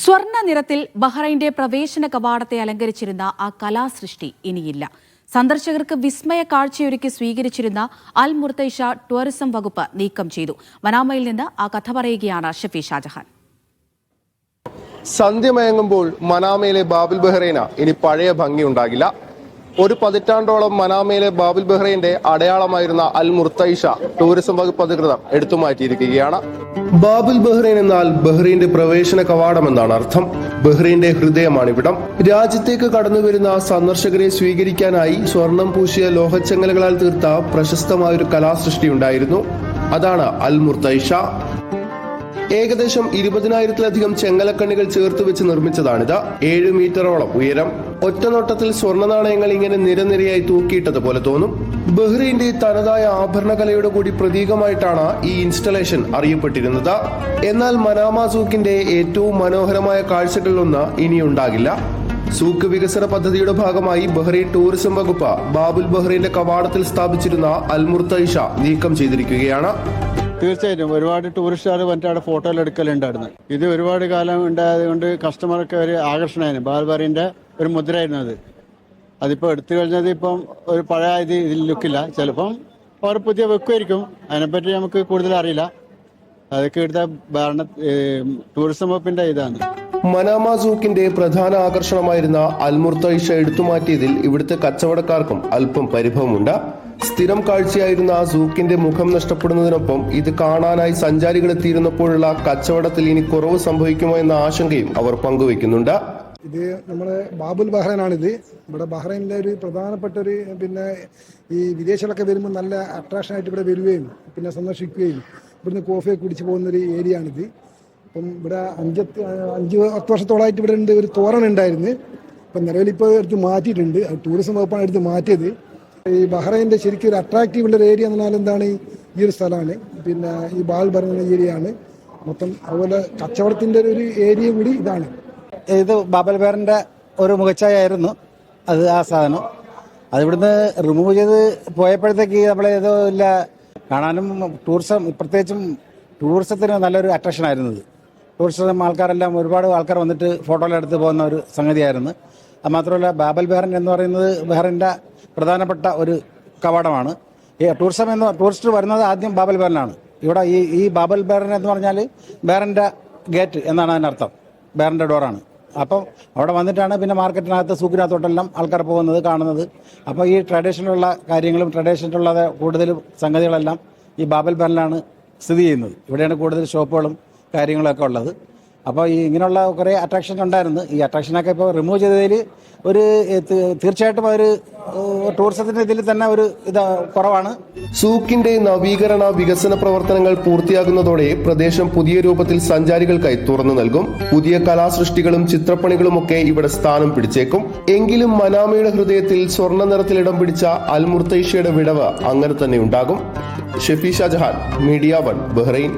സ്വർണ്ണ നിറത്തിൽ ബഹ്റൈന്റെ പ്രവേശന കവാടത്തെ അലങ്കരിച്ചിരുന്ന ആ കലാസൃഷ്ടി ഇനിയില്ല. സന്ദർശകർക്ക് വിസ്മയ കാഴ്ചയൊരുക്കി സ്വീകരിച്ചിരുന്ന അൽ മുർത്തൈഷ ടൂറിസം വകുപ്പ് നീക്കം ചെയ്തു. മനാമയിൽ നിന്ന് ആ കഥ പറയുകയാണ് ഷഫി ഷാജഹാൻ. സന്ധ്യമയങ്ങുമ്പോൾ മനാമയിലെ ബാബുൽ ബഹ്റൈന ഇനി പഴയ ഭംഗിയുണ്ടാകില്ല. ഒരു പതിറ്റാണ്ടോളം മനാമയിലെ ബാബുൽ ബഹ്റൈന്റെ അടയാളമായിരുന്ന അൽ മുർത്തൈഷ ടൂറിസം വകുപ്പ് അധികൃതർ എടുത്തുമാറ്റിയിരിക്കുകയാണ്. ബാബുൽ ബഹ്റൈൻ എന്നാൽ ബഹ്റൈന്റെ പ്രവേശന കവാടം എന്നാണ് അർത്ഥം. ബഹ്റൈന്റെ ഹൃദയമാണിവിടം. രാജ്യത്തേക്ക് കടന്നുവരുന്ന സന്ദർശകരെ സ്വീകരിക്കാനായി സ്വർണം പൂശിയ ലോഹച്ചങ്ങലകളാൽ തീർത്ത പ്രശസ്തമായൊരു കലാസൃഷ്ടി ഉണ്ടായിരുന്നു. അതാണ് അൽ മുർത്തൈഷ. ഏകദേശം 20,000-ലധികം ചെങ്ങലക്കണ്ണികൾ ചേർത്ത് വെച്ച് നിർമ്മിച്ചതാണിത്. 7 മീറ്ററോളം ഉയരം. ഒറ്റനോട്ടത്തിൽ സ്വർണ്ണ നാണയങ്ങൾ ഇങ്ങനെ നിരനിരയായി തൂക്കിയിട്ടതുപോലെ തോന്നും. ബഹ്റൈന്റെ തനതായ ആഭരണകലയുടെ കൂടി പ്രതീകമായിട്ടാണ് ഈ ഇൻസ്റ്റലേഷൻ അറിയപ്പെട്ടിരുന്നത്. എന്നാൽ മനാമ സൂക്കിന്റെ ഏറ്റവും മനോഹരമായ കാഴ്ചകളിലൊന്ന് ഇനിയുണ്ടാകില്ല. സൂക്ക് വികസന പദ്ധതിയുടെ ഭാഗമായി ബഹ്റൈൻ ടൂറിസം വകുപ്പ് ബാബുൽ ബഹ്റൈന്റെ കവാടത്തിൽ സ്ഥാപിച്ചിരുന്ന അൽ മുർത്തൈഷ നീക്കം ചെയ്തിരിക്കുകയാണ്. തീർച്ചയായിട്ടും ഒരുപാട് ടൂറിസ്റ്റുകാർ വന്നിട്ട് അവിടെ ഫോട്ടോയിൽ എടുക്കലുണ്ടായിരുന്നു. ഇത് ഒരുപാട് കാലം ഉണ്ടായത് കൊണ്ട് കസ്റ്റമർക്ക് ഒരു ആകർഷണമായിരുന്നു. ബാൽബറിന്റെ ഒരു മുദ്രയായിരുന്നു അത്. അതിപ്പോൾ എടുത്തു കഴിഞ്ഞത് ഇപ്പം ഒരു പഴയ ഇതിൽ ലുക്കില്ല. ചിലപ്പം അവർ പുതിയ വെക്കുമായിരിക്കും. അതിനെപ്പറ്റി നമുക്ക് കൂടുതൽ അറിയില്ല. അതൊക്കെ എടുത്ത ടൂറിസം വകുപ്പിന്റെ ഇതാണ്. മനാമ സൂക്കിന്റെ പ്രധാന ആകർഷണമായിരുന്ന അൽ മുർത്തൈഷ എടുത്തുമാറ്റിയതിൽ ഇവിടുത്തെ കച്ചവടക്കാർക്കും അല്പം പരിഭവമുണ്ട്. സ്ഥിരം കാഴ്ചയായിരുന്ന സൂക്കിന്റെ മുഖം നഷ്ടപ്പെടുന്നതിനൊപ്പം ഇത് കാണാനായി സഞ്ചാരികൾ എത്തിയിരുന്നപ്പോഴുള്ള കച്ചവടത്തിൽ ഇനി കുറവ് സംഭവിക്കുമോ എന്ന ആശങ്കയും അവർ പങ്കുവെക്കുന്നുണ്ട്. ഇത് നമ്മുടെ ബാബുൽ ബഹ്റൈനാണിത്. ഇവിടെ ബഹ്റൈനിലെ ഒരു പ്രധാനപ്പെട്ട ഒരു ഈ വിദേശികളൊക്കെ വരുമ്പോൾ നല്ല അട്രാക്ഷനായിട്ട് ഇവിടെ വരികയും സന്ദർശിക്കുകയും ഇവിടുന്ന് കോഫിയൊക്കെ കുടിച്ചു പോകുന്നൊരു ഏരിയ ആണിത്. അപ്പം ഇവിടെ 5-10 വർഷത്തോളമായിട്ട് ഇവിടെ ഉണ്ട് ഒരു തോരണുണ്ടായിരുന്നു. ഇപ്പം നിലവിലിപ്പോൾ എടുത്ത് മാറ്റിയിട്ടുണ്ട്. ടൂറിസം വകുപ്പാണ് എടുത്ത് മാറ്റിയത്. ഈ ബഹ്റൈൻ്റെ ശരിക്കും ഒരു അട്രാക്റ്റീവ് ഉള്ള ഒരു ഏരിയ എന്ന് പറഞ്ഞാൽ എന്താണ്, ഈ ഒരു സ്ഥലമാണ്. ഈ ബാൽ പറയുന്ന ഏരിയയാണ് മൊത്തം. അതുപോലെ കച്ചവടത്തിൻ്റെ ഒരു ഏരിയ കൂടി ഇതാണ്. ഇത് ബാബൽ ബഹ്റിൻ്റെ ഒരു മുഖച്ഛായായിരുന്നു അത്. ആ സാധനം അതിവിടുന്ന് റിമൂവ് ചെയ്ത് പോയപ്പോഴത്തേക്ക് നമ്മളേതോ ഇല്ല കാണാനും ടൂറിസം, പ്രത്യേകിച്ചും ടൂറിസത്തിന് നല്ലൊരു അട്രാക്ഷൻ ആയിരുന്നു ഇത്. ടൂറിസം ആൾക്കാരെല്ലാം ഒരുപാട് ആൾക്കാർ വന്നിട്ട് ഫോട്ടോയിലെടുത്ത് പോകുന്ന ഒരു സംഗതിയായിരുന്നു. അത് മാത്രമല്ല ബാബൽ ബഹ്റൈൻ എന്ന് പറയുന്നത് ബഹ്റൈൻ്റെ പ്രധാനപ്പെട്ട ഒരു കവാടമാണ്. ഈ ടൂറിസ്റ്റ് വരുന്നത് ആദ്യം ബാബൽ ബഹ്റൈനാണ്. ഇവിടെ ഈ ബാബൽ ബഹ്റൈൻ എന്ന് പറഞ്ഞാൽ ബഹ്റൈൻ്റെ ഗേറ്റ് എന്നാണ് അതിനർത്ഥം. ബഹ്റൈൻ്റെ ഡോറാണ്. അപ്പം അവിടെ വന്നിട്ടാണ് പിന്നെ മാർക്കറ്റിനകത്ത് സൂക്കിനകത്തോട്ടെല്ലാം ആൾക്കാർ പോകുന്നത്, കാണുന്നത്. അപ്പോൾ ഈ ട്രഡീഷണലുള്ള കാര്യങ്ങളും ട്രഡീഷണലുള്ള കൂടുതലും സംഗതികളെല്ലാം ഈ ബാബൽ ബഹ്റൈനിലാണ് സ്ഥിതി ചെയ്യുന്നത്. ഇവിടെയാണ് കൂടുതൽ ഷോപ്പുകളും കാര്യങ്ങളൊക്കെ ഉള്ളത്. അപ്പോൾ ഈ ഇങ്ങനെയുള്ള കുറേ അട്രാക്ഷൻ ഉണ്ടായിരുന്നു. ഈ അട്രാക്ഷനൊക്കെ ഇപ്പോൾ റിമൂവ് ചെയ്തതിൽ ഒരു തീർച്ചയായിട്ടും ഒരു ടൂറിസത്തിൻ്റെ ഇതിൽ തന്നെ ഒരു കുറവാണ്. സൂക്കിന്റെ നവീകരണ വികസന പ്രവർത്തനങ്ങൾ പൂർത്തിയാകുന്നതോടെ പ്രദേശം പുതിയ രൂപത്തിൽ സഞ്ചാരികൾക്കായി തുറന്നു നൽകും. പുതിയ കലാസൃഷ്ടികളും ചിത്രപ്പണികളുമൊക്കെ ഇവിടെ സ്ഥാനം പിടിച്ചേക്കും. എങ്കിലും മനാമയുടെ ഹൃദയത്തിൽ സ്വർണ്ണ നിറത്തിൽ ഇടം പിടിച്ച അൽ മുർത്തൈഷയുടെ വിടവ് അങ്ങനെ തന്നെ ഉണ്ടാകും. Shafi Shajahan, media 1, Bahrain.